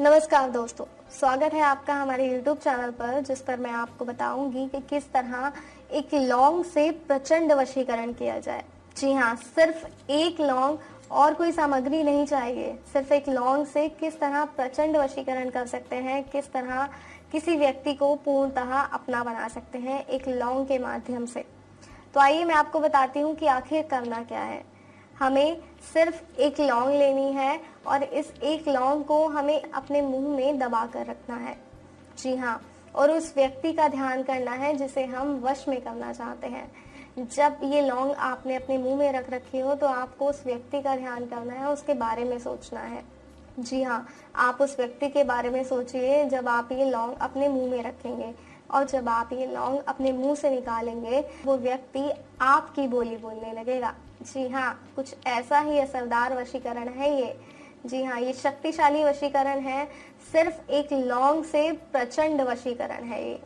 नमस्कार दोस्तों, स्वागत है आपका हमारे YouTube चैनल पर, जिस पर मैं आपको बताऊंगी कि किस तरह एक लौंग से प्रचंड वशीकरण किया जाए। जी हाँ, सिर्फ एक लौंग और कोई सामग्री नहीं चाहिए। सिर्फ एक लौंग से किस तरह प्रचंड वशीकरण कर सकते हैं, किस तरह किसी व्यक्ति को पूर्णतः अपना बना सकते हैं एक लौंग के माध्यम से। तो आइए मैं आपको बताती हूँ कि आखिर करना क्या है। हमें सिर्फ एक लौंग लेनी है और इस एक लौंग को हमें अपने मुंह में दबा कर रखना है। जी हाँ, और उस व्यक्ति का ध्यान करना है जिसे हम वश में करना चाहते हैं। जब ये लौंग आपने अपने मुंह में रख रखी हो तो आपको उस व्यक्ति का ध्यान करना है, उसके बारे में सोचना है। जी हाँ, आप उस व्यक्ति के बारे में सोचिए जब आप ये लौंग अपने मुंह में रखेंगे, और जब आप ये लौंग अपने मुंह से निकालेंगे वो व्यक्ति आपकी बोली बोलने लगेगा। जी हाँ, कुछ ऐसा ही असरदार वशीकरण है ये। जी हाँ, ये शक्तिशाली वशीकरण है। सिर्फ एक लौंग से प्रचंड वशीकरण है ये।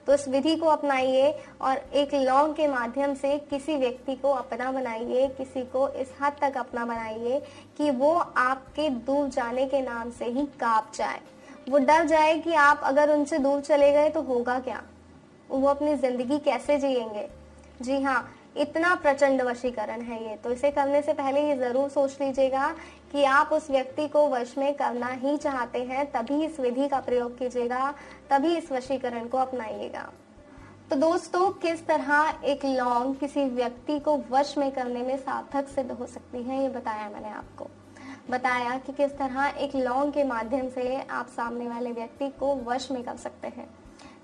तो इस विधि को अपनाइए और एक लौंग के माध्यम से किसी व्यक्ति को अपना बनाइए, किसी को इस हद तक अपना बनाइए कि वो आपके दूर जाने के नाम से ही कांप जाए। वो डर जाए कि आप अगर उनसे दूर चले गए तो होगा क्या, वो अपनी जिंदगी कैसे जिएंगे। जी हाँ, इतना प्रचंड वशीकरण है ये। तो इसे करने से पहले ये जरूर सोच लीजिएगा कि आप उस व्यक्ति को वश में करना ही चाहते हैं, तभी इस विधि का प्रयोग कीजिएगा, तभी इस वशीकरण को अपनाइएगा। तो दोस्तों, किस तरह एक लौंग किसी व्यक्ति को वश में करने में सार्थक सिद्ध हो सकती है, ये बताया मैंने आपको। बताया कि किस तरह एक लौंग के माध्यम से आप सामने वाले व्यक्ति को वश में कर सकते हैं।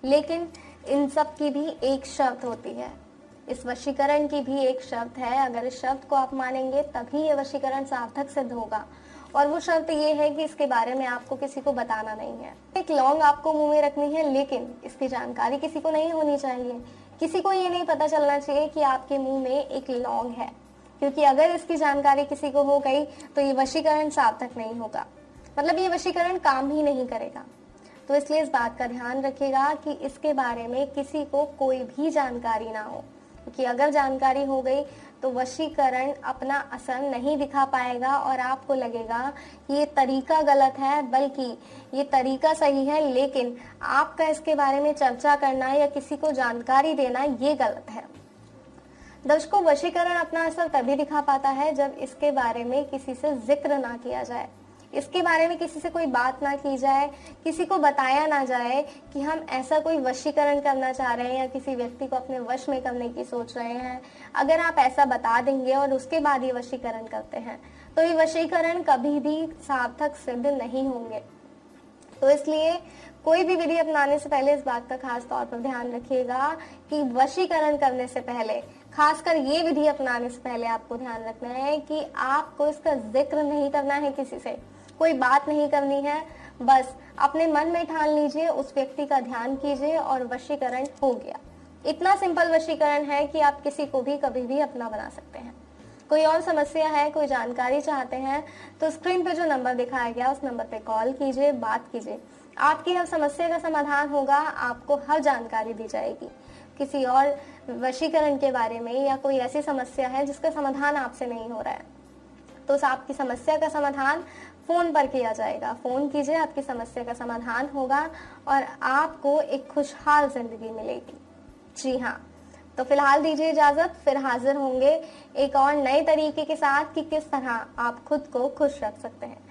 लेकिन इन सब की भी एक शर्त होती है, इस वशीकरण की भी एक शर्त है। अगर इस शर्त को आप मानेंगे तभी ये वशीकरण सार्थक सिद्ध होगा। और वो शर्त ये है कि इसके बारे में आपको किसी को बताना नहीं है। एक लौंग आपको मुंह में रखनी है, लेकिन इसकी जानकारी किसी को नहीं होनी चाहिए। किसी को ये नहीं पता चलना चाहिए कि आपके मुंह में एक लौंग है, क्योंकि अगर इसकी जानकारी किसी को हो गई तो ये वशीकरण सार्थक नहीं होगा, मतलब ये वशीकरण काम ही नहीं करेगा। तो इसलिए इस बात का ध्यान रखिएगा कि इसके बारे में किसी को कोई भी जानकारी ना हो, क्योंकि अगर जानकारी हो गई तो वशीकरण अपना असर नहीं दिखा पाएगा और आपको लगेगा कि ये तरीका गलत है, बल्कि ये तरीका सही है, लेकिन आपका इसके बारे में चर्चा करना या किसी को जानकारी देना ये गलत है। दर्शकों, वशीकरण अपना असर तभी दिखा पाता है जब इसके बारे में किसी से जिक्र ना किया जाए, इसके बारे में किसी से कोई बात ना की जाए, किसी को बताया ना जाए कि हम ऐसा कोई वशीकरण करना चाह रहे हैं या किसी व्यक्ति को अपने वश में करने की सोच रहे हैं। अगर आप ऐसा बता देंगे और उसके बाद ये वशीकरण करते हैं तो ये वशीकरण कभी भी सार्थक सिद्ध नहीं होंगे। तो इसलिए कोई भी विधि अपनाने से पहले इस बात का खास तौर पर ध्यान रखिएगा कि वशीकरण करने से पहले, खासकर ये विधि अपनाने से पहले आपको ध्यान रखना है कि आपको इसका जिक्र नहीं करना है, किसी से कोई बात नहीं करनी है। बस अपने मन में ठान लीजिए, उस व्यक्ति का ध्यान कीजिए और वशीकरण हो गया। इतना सिंपल वशीकरण है कि आप किसी को भी कभी भी अपना बना सकते हैं। कोई और समस्या है, कोई जानकारी चाहते हैं तो स्क्रीन पे जो नंबर दिखाया गया उस नंबर पे कॉल कीजिए, बात कीजिए। आपकी हर समस्या का समाधान होगा, आपको हर जानकारी दी जाएगी। किसी और वशीकरण के बारे में या कोई ऐसी समस्या है जिसका समाधान आपसे नहीं हो रहा है तो उस आपकी समस्या का समाधान फोन पर किया जाएगा। फोन कीजिए, आपकी समस्या का समाधान होगा और आपको एक खुशहाल जिंदगी मिलेगी। जी हाँ, तो फिलहाल दीजिए इजाजत, फिर हाजिर होंगे एक और नए तरीके के साथ कि किस तरह आप खुद को खुश रख सकते हैं।